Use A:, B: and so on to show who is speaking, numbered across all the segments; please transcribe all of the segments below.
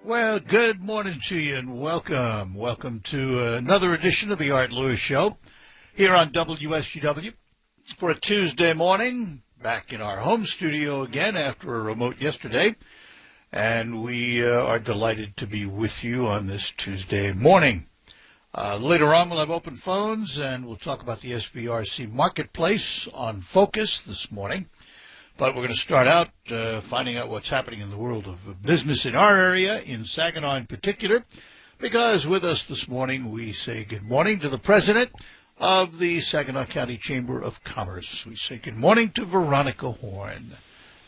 A: Well, good morning to you and welcome. Welcome to another edition of the Art Lewis Show here on WSGW for a Tuesday morning. Back in our home studio again after a remote yesterday. And we are delighted to be with you on this Tuesday morning. Later on, we'll have open phones and we'll talk about the SBRC Marketplace on Focus this morning. But we're going to start out finding out what's happening in the world of business in our area, in Saginaw in particular, because with us this morning we say good morning to the president of the Saginaw County Chamber of Commerce. We say good morning to Veronica Horn.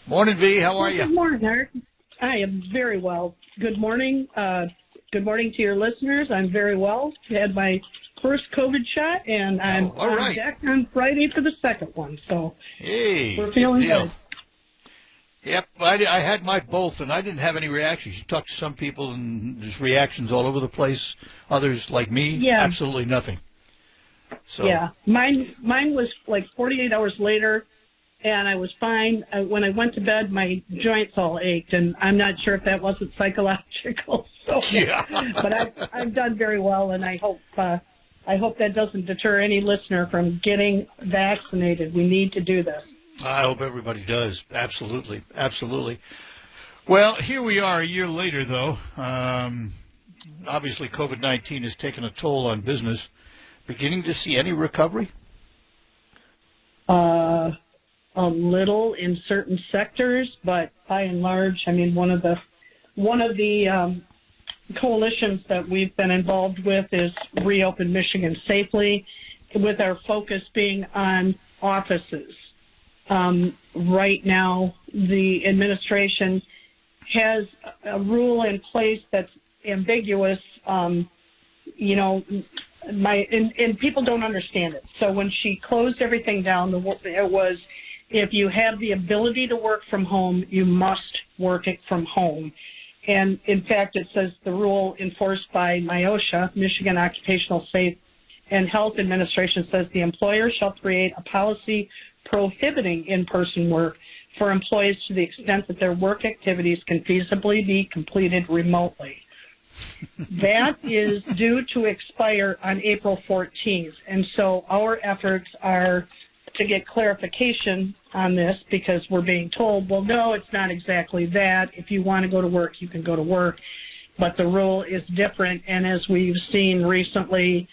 A: Morning, V. How are you?
B: Good morning, Art. I am very well. Good morning. Good morning to your listeners. I'm very well. Had my first COVID shot, and I'm on deck on Friday for the second one. So we're feeling good.
A: Yep, I had my both, and I didn't have any reactions. You talk to some people, and there's reactions all over the place. Others, like me, absolutely nothing. So
B: yeah, mine was like 48 hours later, and I was fine. When I went to bed, my joints all ached, and I'm not sure if that wasn't psychological. So, but I've done very well, and I hope that doesn't deter any listener from getting vaccinated. We need to do this.
A: I hope everybody does. Absolutely. Absolutely. Well, here we are a year later, though. Obviously, COVID-19 has taken a toll on business. Beginning to see any recovery?
B: A little in certain sectors, but by and large, I mean, one of the coalitions that we've been involved with is Reopen Michigan Safely, with our focus being on offices. Right now, the administration has a rule in place that's ambiguous, and people don't understand it. So when she closed everything down, it was, if you have the ability to work from home, you must work it from home. And in fact, it says the rule enforced by MIOSHA, Michigan Occupational Safe and Health Administration, says the employer shall create a policy prohibiting in-person work for employees to the extent that their work activities can feasibly be completed remotely. That is due to expire on April 14th. And so our efforts are to get clarification on this, because we're being told, well, no, it's not exactly that. If you want to go to work, you can go to work. But the rule is different. And as we've seen recently,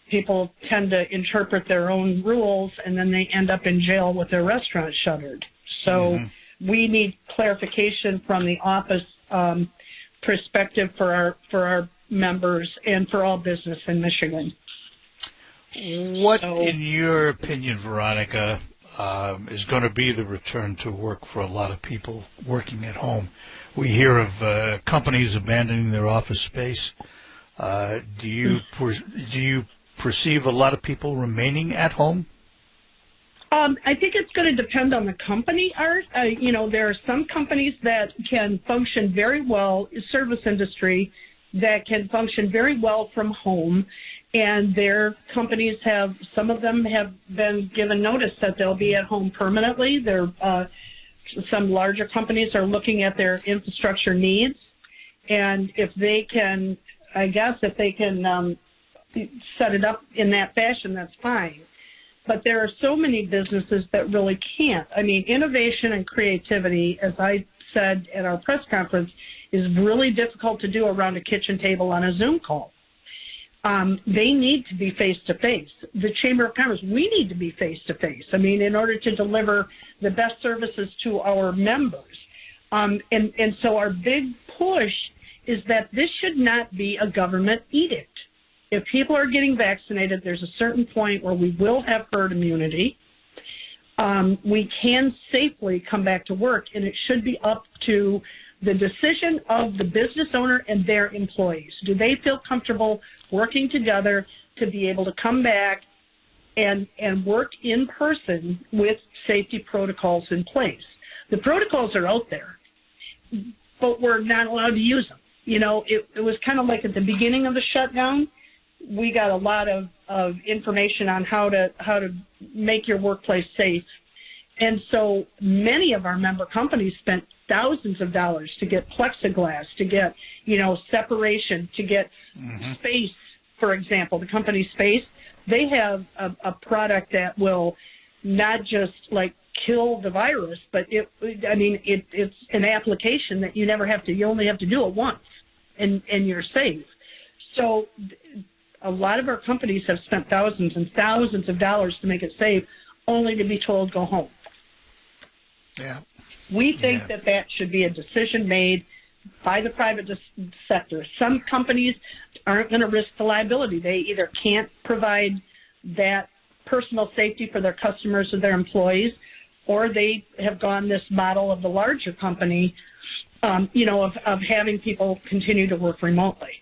B: people tend to interpret their own rules, and then they end up in jail with their restaurant shuttered. So we need clarification from the office perspective for our members and for all business in Michigan.
A: What, in your opinion, Veronica, is going to be the return to work for a lot of people working at home? We hear of companies abandoning their office space. Do you perceive a lot of people remaining at home?
B: I think it's going to depend on the company, Art. There are some companies that can function very well, service industry, that can function very well from home. And their companies some of them have been given notice that they'll be at home permanently. Some larger companies are looking at their infrastructure needs. And if they can set it up in that fashion, that's fine. But there are so many businesses that really can't. I mean, innovation and creativity, as I said at our press conference, is really difficult to do around a kitchen table on a Zoom call. They need to be face-to-face. The Chamber of Commerce, we need to be face-to-face. I mean, in order to deliver the best services to our members. And so our big push is that this should not be a government edict. If people are getting vaccinated, there's a certain point where we will have herd immunity. We can safely come back to work, and it should be up to the decision of the business owner and their employees. Do they feel comfortable working together to be able to come back and work in person with safety protocols in place? The protocols are out there, but we're not allowed to use them. It was kind of like at the beginning of the shutdown, we got a lot of information on how to make your workplace safe. And so many of our member companies spent thousands of dollars to get plexiglass, to get, separation, to get space, for example, the company Space. They have a product that will not just like kill the virus, but it's an application that you only have to do it once and you're safe. So a lot of our companies have spent thousands and thousands of dollars to make it safe, only to be told go home.
A: Yeah.
B: We think that should be a decision made by the private sector. Some companies aren't going to risk the liability. They either can't provide that personal safety for their customers or their employees, or they have gone this model of the larger company, of having people continue to work remotely.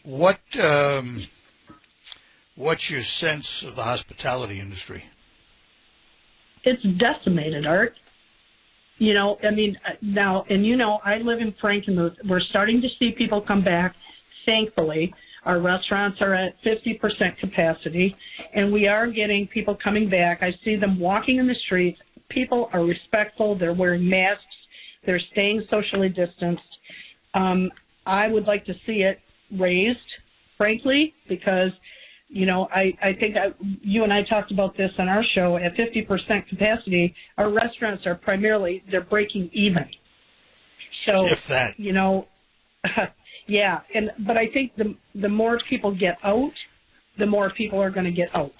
A: What's your sense of the hospitality industry?
B: It's decimated, Art. Now, I live in Frankenmuth. We're starting to see people come back, thankfully. Our restaurants are at 50% capacity, and we are getting people coming back. I see them walking in the streets. People are respectful. They're wearing masks. They're staying socially distanced. I would like to see it raised, frankly, because, I think you and I talked about this on our show. At 50% capacity, our restaurants are they're breaking even. So,
A: if that.
B: Yeah, but I think the more people get out, the more people are going to get out.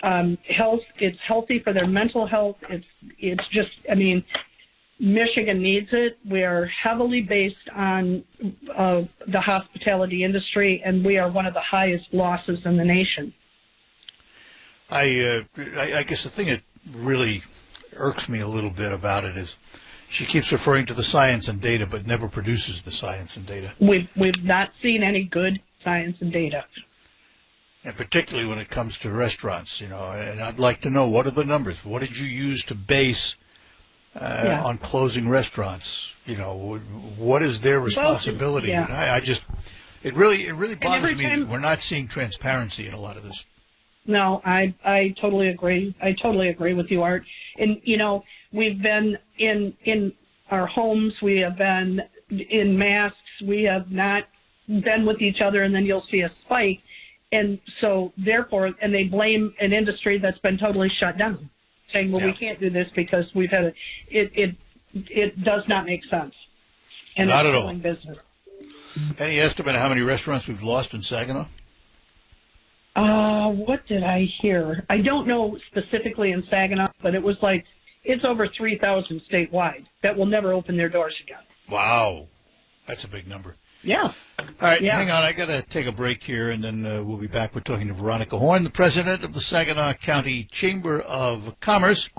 B: It's healthy for their mental health. It's just, Michigan needs it. We are heavily based on the hospitality industry, and we are one of the highest losses in the nation.
A: I guess the thing that really irks me a little bit about it is she keeps referring to the science and data, but never produces the science and data.
B: We've not seen any good science and data.
A: And particularly when it comes to restaurants, and I'd like to know, what are the numbers? What did you use to base on closing restaurants? What is their responsibility?
B: Yeah.
A: It really bothers me that we're not seeing transparency in a lot of this.
B: No, I totally agree. I totally agree with you, Art. And, we've been in our homes. We have been in masks. We have not been with each other, and then you'll see a spike. And so, therefore, and they blame an industry that's been totally shut down, saying, well, we can't do this because we've had it does not make sense. And
A: not
B: it's
A: at all.
B: killing business.
A: Any estimate of how many restaurants we've lost in Saginaw?
B: What did I hear? I don't know specifically in Saginaw, but it was it's over 3,000 statewide that will never open their doors again.
A: Wow. That's a big number.
B: Yeah.
A: All right, hang on. I got to take a break here, and then we'll be back. We're talking to Veronica Horn, the president of the Saginaw County Chamber of Commerce.